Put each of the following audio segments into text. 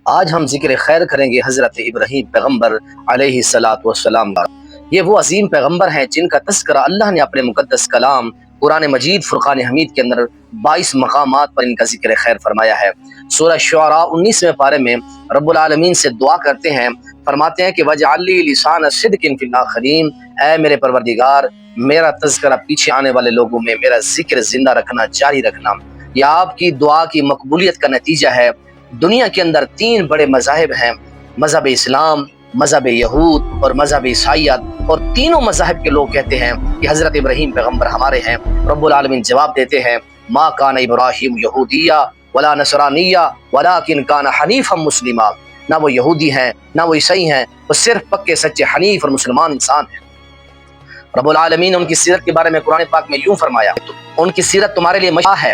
آج ہم ذکر خیر کریں گے حضرت ابراہیم پیغمبر علیہ الصلاۃ والسلام کا۔ یہ وہ عظیم پیغمبر ہیں جن کا تذکرہ اللہ نے اپنے مقدس کلام قرآن مجید فرقان حمید کے اندر 22 مقامات پر ان کا ذکر خیر فرمایا ہے۔ سورہ شعراء 19ویں پارے میں رب العالمین سے دعا کرتے ہیں، فرماتے ہیں کہ وَاجْعَل لِي لِسَانَ صِدْقٍ فِي الْآخِرِينَ، اے میرے پروردگار میرا تذکرہ پیچھے آنے والے لوگوں میں میرا ذکر زندہ رکھنا، جاری رکھنا۔ یہ آپ کی دعا کی مقبولیت کا نتیجہ ہے۔ دنیا کے اندر 3 بڑے مذاہب ہیں، مذہب اسلام، مذہب یہود اور مذہب عیسائیت، اور تینوں مذاہب کے لوگ کہتے ہیں کہ حضرت ابراہیم پیغمبر ہمارے ہیں۔ رب العالمین جواب دیتے ہیں، ما کان ابراہیم یہودیہ ولا نصرانیہ ولکن کان حنیفا مسلما۔ نہ وہ یہودی ہیں نہ وہ عیسائی ہیں، وہ صرف پکے سچے حنیف اور مسلمان انسان ہیں۔ رب العالمین نے ان کی سیرت کے بارے میں قرآن پاک میں یوں فرمایا، ان کی سیرت تمہارے لیے مشاع ہے،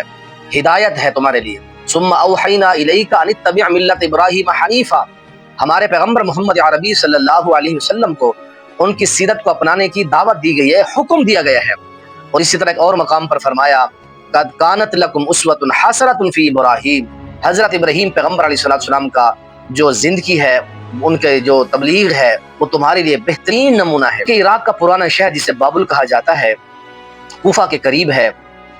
ہدایت ہے تمہارے لیے۔ ثم اوحینا الیک ان اتبع ملت ابراہیم حنیفا، ہمارے پیغمبر محمد عربی صلی اللہ علیہ وسلم کو ان کی سیرت کو اپنانے کی دعوت دی گئی ہے، حکم دیا گیا ہے۔ اور اسی طرح ایک اور مقام پر فرمایا، قد کانت لکم اسوۃ حسنۃ فی ابراہیم، حضرت ابراہیم پیغمبر علیہ السلام کا جو زندگی ہے، ان کے جو تبلیغ ہے، وہ تمہارے لیے بہترین نمونہ ہے۔ کہ عراق کا پرانا شہر جسے بابل کہا جاتا ہے، کوفہ کے قریب ہے،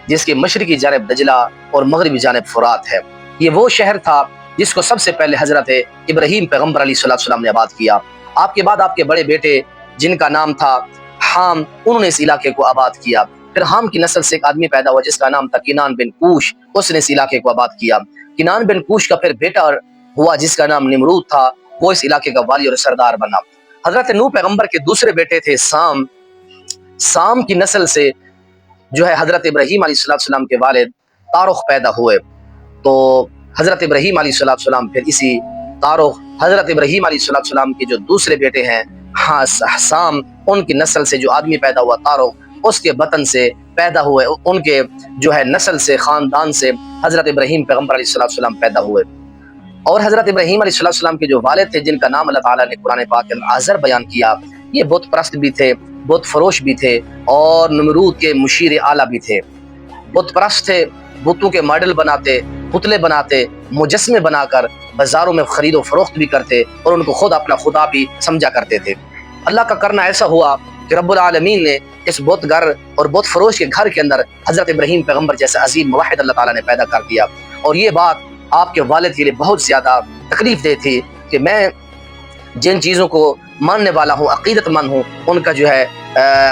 جس کے مشرقی جانب دجلہ اور مغربی جانب فرات ہے۔ یہ وہ شہر تھا جس کو سب سے پہلے حضرت ابراہیم پیغمبر علیہ السلام نے آباد کیا۔ آپ کے بعد آپ کے بڑے بیٹے جن کا نام تھا حام، انہوں نے اس علاقے کو آباد کیا۔ پھر حام کی نسل سے ایک آدمی پیدا ہوا جس کا نام تھا کنان بن کوش، اس نے اس علاقے کو آباد کیا۔ کنان بن کوش کا پھر بیٹا ہوا جس کا نام نمرود تھا، وہ اس علاقے کا والی اور سردار بنا۔ حضرت نوح پیغمبر کے دوسرے بیٹے تھے سام، سام کی نسل سے جو ہے حضرت ابراہیم علیہ السلام کے والد تارخ پیدا ہوئے۔ تو حضرت ابراہیم علیہ السلام پھر اسی تارخ، حضرت ابراہیم علیہ السلام کے جو دوسرے بیٹے ہیں سام، ان کی نسل سے جو آدمی پیدا ہوا تارخ، اس کے بطن سے پیدا ہوئے، ان کے جو ہے نسل سے، خاندان سے حضرت ابراہیم پیغمبر علیہ السلام پیدا ہوئے۔ اور حضرت ابراہیم علیہ السلام کے جو والد تھے جن کا نام اللہ تعالیٰ نے قرآن پاک کے آزر بیان کیا، یہ بت پرست بھی تھے، بت فروش بھی تھے، اور نمرود کے مشیر اعلیٰ بھی تھے۔ بت پرست تھے، بتوں کے ماڈل بناتے، پتلے بناتے، مجسمے بنا کر بازاروں میں خرید و فروخت بھی کرتے، اور ان کو خود اپنا خدا بھی سمجھا کرتے تھے۔ اللہ کا کرنا ایسا ہوا کہ رب العالمین نے اس بت گھر اور بت فروش کے گھر کے اندر حضرت ابراہیم پیغمبر جیسے عظیم موحد اللہ تعالیٰ نے پیدا کر دیا۔ اور یہ بات آپ کے والد کے لیے بہت زیادہ تکلیف دہ تھی کہ میں جن چیزوں کو ماننے والا ہوں، عقیدت مند ہوں، ان کا جو ہے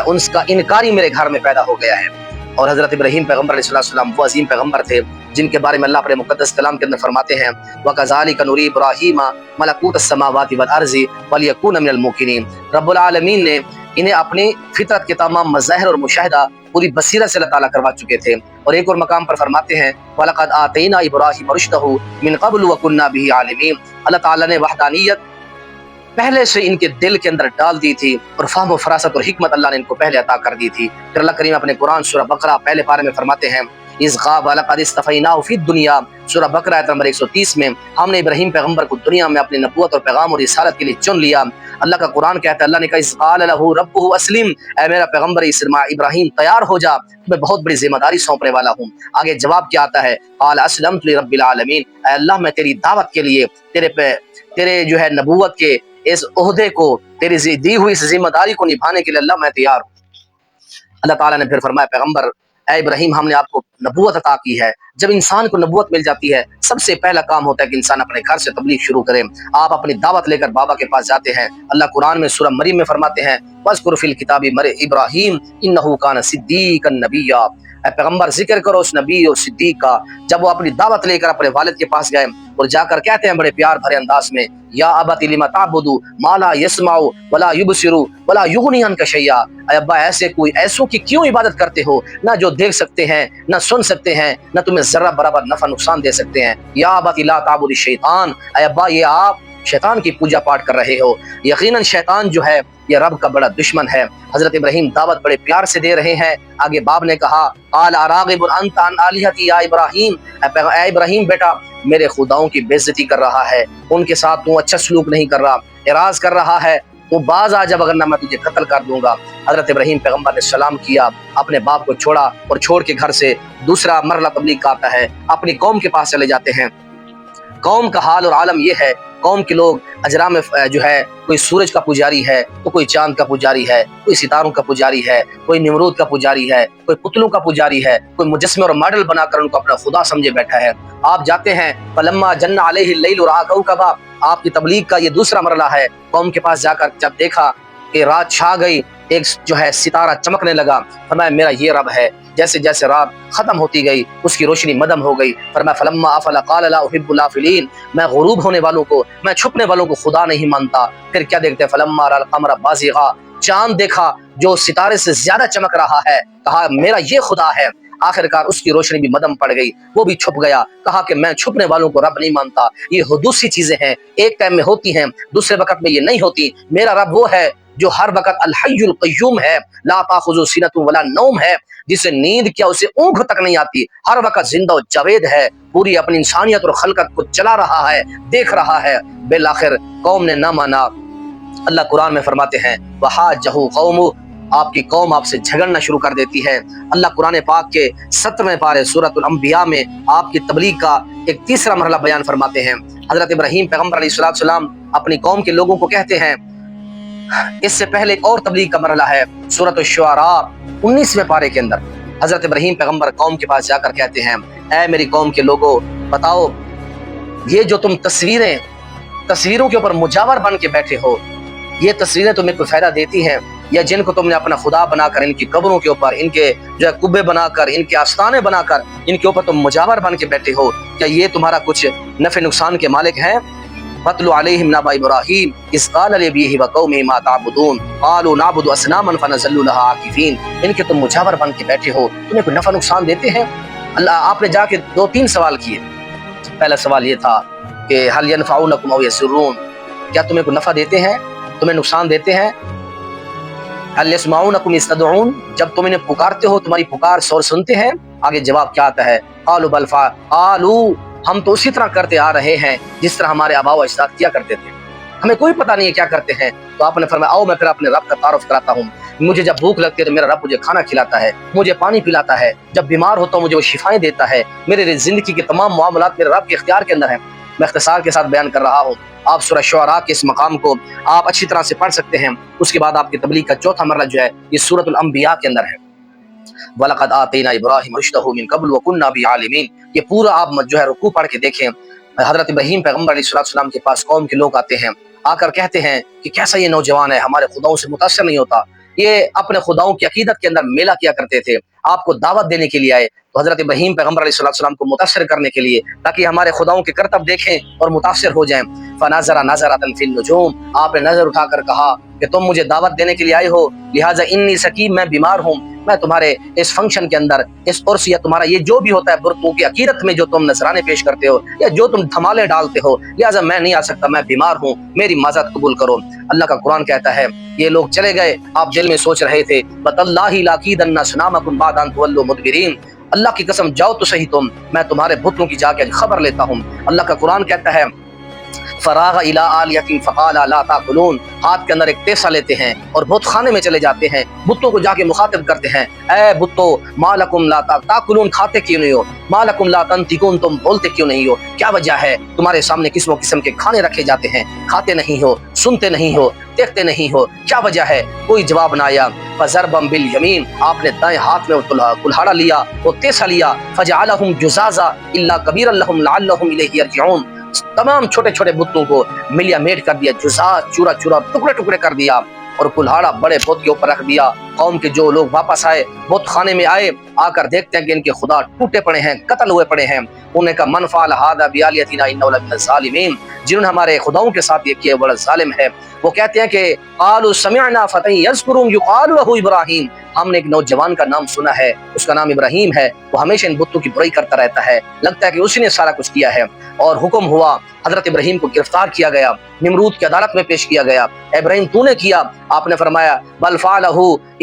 ان کا انکاری میرے گھر میں پیدا ہو گیا ہے۔ اور حضرت ابراہیم پیغمبر علیہ السلام وہ عظیم پیغمبر تھے جن کے بارے میں اللہ اپنے مقدس کلام کے اندر فرماتے ہیں، وَكَذَلِكَ نُرِي إِبْرَاهِيمَ مَلَكُوتَ السَّمَاوَاتِ وَالْأَرْضِ وَلِيَكُونَ مِنَ الْمُوقِنِينَ۔ رب العالمین نے انہیں اپنی فطرت کے تمام مظاہر اور مشاہدہ پوری بصیرت سے اللہ تعالیٰ کروا چکے تھے۔ اور ایک اور مقام پر فرماتے ہیں، وَلَقَدْ آتَيْنَا إِبْرَاهِيمَ رُشْدَهُ مِنْ قَبْلُ وَكُنَّا بِهِ عَالِمِينَ۔ اللہ تعالیٰ نے وحدانیت پہلے سے ان کے دل کے اندر ڈال دی تھی، اور فہم و فراست اور حکمت اللہ نے ان کو پہلے عطا کر دی تھی۔ پھر اللہ کریم اپنے قرآن سورہ بقرہ پہلے پارے میں فرماتے ہیں، اذ قال لقد اصطفیناه فی الدنیا، سورہ بقرہ آیت نمبر 130 میں، ہم نے ابراہیم پیغمبر کو دنیا میں اپنی نبوت اور پیغام اور رسالت کے لیے چن لیا۔ اللہ کا قرآن کہتا ہے، اللہ نے کہا اذ قال له ربه اسلم، اے میرا پیغمبر ابراہیم تیار ہو جا، میں بہت بڑی ذمہ داری سونپنے والا ہوں۔ آگے جواب کیا آتا ہے، قال اسلمت لرب العالمین، اے اللہ میں تیری دعوت کے لیے، تیرے جو ہے نبوت کے اس عہدے کو، تیری دی ہوئی اس ذمہ داری کو نبھانے کے لیے اللہ میں تیار ہوں۔ اللہ تعالیٰ نے پھر فرمایا، پیغمبر اے ابراہیم ہم نے آپ کو نبوت عطا کی ہے۔ جب انسان کو نبوت مل جاتی ہے، سب سے پہلا کام ہوتا ہے کہ انسان اپنے گھر سے تبلیغ شروع کرے۔ آپ اپنی دعوت لے کر بابا کے پاس جاتے ہیں۔ اللہ قرآن میں سورہ مریم میں فرماتے ہیں، وَاذْكُرْ فِي الْكِتَابِ ابراہیم إِنَّهُ كَانَ صِدِّيقًا نَبِيًّا، اے پیغمبر ذکر کرو اس نبی اور صدیق کا۔ جب وہ اپنی دعوت لے کر اپنے والد کے پاس گئے اور جا کر کہتے ہیں بڑے پیار بھرے انداز میں، یا ابت لم تعبد ما لا يسمع ولا يبصر ولا يغني عنك شيئا، اے ابا ایسوں کی کیوں عبادت کرتے ہو، نہ جو دیکھ سکتے ہیں، نہ سن سکتے ہیں، نہ تمہیں ذرہ برابر نفع نقصان دے سکتے ہیں۔ یا ابت لا تعبد الشیطان، اے ابا یہ آپ شیطان کی پوجا پاٹ کر رہے ہو، یقیناً شیطان جو ہے یہ رب کا بڑا دشمن ہے۔ حضرت ابراہیم دعوت بڑے پیار سے دے رہے ہیں۔ آگے باپ نے کہا، قال اراغب انت عن آلہتی یا ابراہیم، اے ابراہیم بیٹا میرے خداؤں کی بے عزتی کر رہا ہے، ان کے ساتھ تو اچھا سلوک نہیں کر رہا، اعراض کر رہا ہے، تو باز آ جب، اگر نہ میں تجھے قتل کر دوں گا۔ حضرت ابراہیم پیغمبر نے سلام کیا، اپنے باپ کو چھوڑا اور چھوڑ کے گھر سے دوسرا مرحلہ تبلیغ کا آتا ہے، اپنی قوم کے پاس چلے جاتے ہیں۔ قوم کا حال اور عالم یہ ہے، قوم کے لوگ اجرا میں جو ہے کوئی سورج کا پجاری ہے تو کوئی چاند کا پجاری ہے، کوئی ستاروں کا پجاری ہے، کوئی نمرود کا پجاری ہے، کوئی پتلوں کا پجاری ہے، کوئی مجسمے اور ماڈل بنا کر ان کو اپنا خدا سمجھے بیٹھا ہے۔ آپ جاتے ہیں فلما جن علیہ اللیل رأى کوكبا، آپ کی تبلیغ کا یہ دوسرا مرحلہ ہے۔ قوم کے پاس جا کر جب دیکھا کہ رات چھا گئی، ایک جو ہے ستارہ چمکنے لگا، فرمایا میرا یہ رب ہے۔ جیسے جیسے رات ختم ہوتی گئی اس کی روشنی مدم ہو گئی، فرمایا فلما افل قال لا احب الافلین، میں غروب ہونے والوں کو، میں چھپنے والوں کو خدا نہیں مانتا۔ پھر کیا دیکھتے ہیں فلما رأى القمر بازغا، چاند دیکھا جو ستارے سے زیادہ چمک رہا ہے، کہا میرا یہ خدا ہے۔ آخرکار اس کی روشنی بھی مدم پڑ گئی، وہ بھی چھپ گیا، کہا کہ میں چھپنے والوں کو رب نہیں مانتا۔ یہ حدوثی چیزیں ہیں، ایک ٹائم میں ہوتی ہیں، دوسرے وقت میں یہ نہیں ہوتی۔ میرا رب وہ ہے جو ہر وقت الحی القیوم ہے، لا تاخذہ سنۃ ولا نوم ہے، جسے نیند کیا اسے اونگ تک نہیں آتی، ہر وقت زندہ و جاوید ہے، پوری اپنی انسانیت اور خلقت کو چلا رہا ہے، دیکھ رہا ہے۔ بالآخر قوم نے نہ مانا۔ اللہ قرآن میں فرماتے ہیں وحاجہ قوم، آپ کی قوم آپ سے جھگڑنا شروع کر دیتی ہے۔ اللہ قرآن پاک کے 17ویں پارے سورۃ الانبیاء میں آپ کی تبلیغ کا ایک تیسرا مرحلہ بیان فرماتے ہیں۔ حضرت ابراہیم پیغمبر علیہ السلام اپنی قوم کے لوگوں کو کہتے ہیں، اس سے پہلے ایک اور تبلیغ کا مرحلہ ہے سورۃ الشعراء 19ویں پارے کے اندر۔ حضرت ابراہیم پیغمبر قوم کے پاس جا کر کہتے ہیں اے میری قوم کے لوگوں، بتاؤ یہ جو تم تصویروں کے اوپر مجاور بن کے بیٹھے ہو، یہ تصویریں تمہیں کوئی فائدہ دیتی ہیں؟ یا جن کو تم نے اپنا خدا بنا کر ان کی قبروں کے اوپر، ان کے جو ہے قبے بنا کر، ان کے آستانے بنا کر ان کے اوپر تم مجاور بن کے بیٹھے ہو، کیا یہ تمہارا کچھ نفع نقصان کے مالک ہیں؟ وَاتْلُ عَلَيْهِمْ نَبَأَ إِبْرَاهِيمَ إِذْ قَالَ لِأَبِيهِ وَقَوْمِهِ مَا تَعْبُدُونَ قَالُوا نَعْبُدُ أَصْنَامًا فَنَظَلُّ لَهَا عَاكِفِينَ۔ ان کے تم مجاور بن کے بیٹھے ہو، تمہیں کوئی نفع نقصان دیتے ہیں؟ اللہ آپ نے جا کے 2-3 سوال کیے۔ پہلا سوال یہ تھا کہ هل ينفعونكم أو يضرون، کیا تمہیں کوئی نفع دیتے ہیں، تمہیں نقصان دیتے ہیں؟ هل يسمعونكم إذ تدعون، جب تم انہیں پکارتے ہو تمہاری پکار سور سنتے ہیں؟ آگے جواب کیا آتا ہے قالوا بل قالوا، ہم تو اسی طرح کرتے آ رہے ہیں جس طرح ہمارے آباء و اجداد کیا کرتے تھے، ہمیں کوئی پتہ نہیں ہے کیا کرتے ہیں۔ تو آپ نے فرمایا آؤ میں پھر اپنے رب کا تعارف کراتا ہوں۔ مجھے جب بھوک لگتی ہے تو میرا رب مجھے کھانا کھلاتا ہے، مجھے پانی پلاتا ہے، جب بیمار ہوتا ہوں مجھے وہ شفائیں دیتا ہے، میرے زندگی کے تمام معاملات میرے رب کے اختیار کے اندر ہیں۔ میں اختصار کے ساتھ بیان کر رہا ہوں، آپ سورہ شعراء کے اس مقام کو آپ اچھی طرح سے پڑھ سکتے ہیں۔ اس کے بعد آپ کی تبلیغ کا چوتھا مرحلہ جو ہے یہ سورۃ الانبیاء کے اندر ہے۔ وَلَقَدْ آتَيْنَا إِبْرَاهِيمَ رُشْدَهُ مِن قَبْلُ وَكُنَّا بِهِ عَالِمِينَ، یہ پورا آپ جو ہے رکوع پڑھ کے دیکھیں۔ حضرت ابراہیم پیغمبر علیہ السلام کے پاس قوم کے لوگ آتے ہیں، آ کر کہتے ہیں کہ کیسا یہ نوجوان ہے، ہمارے خداؤں سے متاثر نہیں ہوتا، یہ اپنے خداؤں کی عقیدت کے اندر میلہ کیا کرتے تھے، آپ کو دعوت دینے کے لیے آئے۔ تو حضرت ابراہیم پیغمبر علیہ السلام کو متاثر کرنے کے لیے، تاکہ ہمارے خداؤں کے کرتب دیکھیں اور متاثر ہو جائیں۔ فَنَظَرَ نَظَرَةً فِي النُّجُومِ، آپ نے نظر اٹھا کر کہا کہ تم مجھے دعوت دینے کے لیے آئے ہو، لہٰذا انی سقیم، میں بیمار ہوں، میں تمہارے اس فنکشن کے اندر، اس عرس یا تمہارا یہ جو بھی ہوتا ہے برتوں کی عقیدت میں جو تم نذرانے پیش کرتے ہو یا جو تم دھمالے ڈالتے ہو، لہٰذا میں نہیں آ سکتا، میں بیمار ہوں، میری معذرت قبول کرو۔ اللہ کا قرآن کہتا ہے یہ لوگ چلے گئے، آپ دل میں سوچ رہے تھے وَتَاللَّهِ لَأَكِيدَنَّ أَصْنَامَكُمْ بَعْدَ أَن تُوَلُّوا مُدْبِرِينَ، اللہ کی قسم جاؤ تو صحیح تم، میں تمہارے بتوں کی جا کے خبر لیتا ہوں۔ اللہ کا قرآن کہتا ہے فراغ الی آلیہم فقال لا تاکلون، ہاتھ کے اندر ایک تیسا لیتے ہیں اور بت خانے میں چلے جاتے ہیں، بتوں کو جا کے مخاطب کرتے ہیں اے بتو ما لکم لا تاکلون، کھاتے کیوں نہیں ہو، ما لکم لا تنطقون، تم بولتے کیوں نہیں ہو، کیا وجہ ہے، تمہارے سامنے قسم و قسم کے کھانے رکھے جاتے ہیں، کھاتے نہیں ہو، سنتے نہیں ہو، دیکھتے نہیں ہو، کیا وجہ ہے؟ کوئی جواب نہ آیا۔ فضربا بالیمین، آپ نے دائیں ہاتھ میں کلہاڑا لیا، وہ تیسا لیا، فجعلہم جزازا الا کبیرا لہم لعلہم الیہ یرجعون، تمام چھوٹے چھوٹے بتوں کو ملیا میٹ کر دیا، جزاز چورا چورا ٹکڑے ٹکڑے کر دیا اور کلہاڑا بڑے بت کے اوپر رکھ دیا۔ قوم کے جو لوگ واپس آئے، بت خانے میں آئے، آ کر دیکھتے ہیں کہ ان کے خدا ٹوٹے پڑے ہیں، قتل ہوئے پڑے ہیں۔ انہوں نے کہا من فعل ھذا بآلیتنا انہ لمن الظالمین، جنہوں نے ہمارے خداؤں کے ساتھ یہ کیا بڑا ظالم ہے۔ وہ کہتے ہیں کہ قالوا سمعنا فتى يذكرهم يقال له ابراہیم، ہم نے ایک نوجوان کا نام سنا ہے، اس کا نام ابراہیم ہے، وہ ہمیشہ ان بتوں کی برائی کرتا رہتا ہے، لگتا ہے کہ اسی نے سارا کچھ کیا ہے۔ اور حکم ہوا، حضرت ابراہیم کو گرفتار کیا گیا، نمرود کی عدالت میں پیش کیا گیا، ابراہیم تو نے کیا؟ آپ نے فرمایا بل فعلہ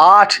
8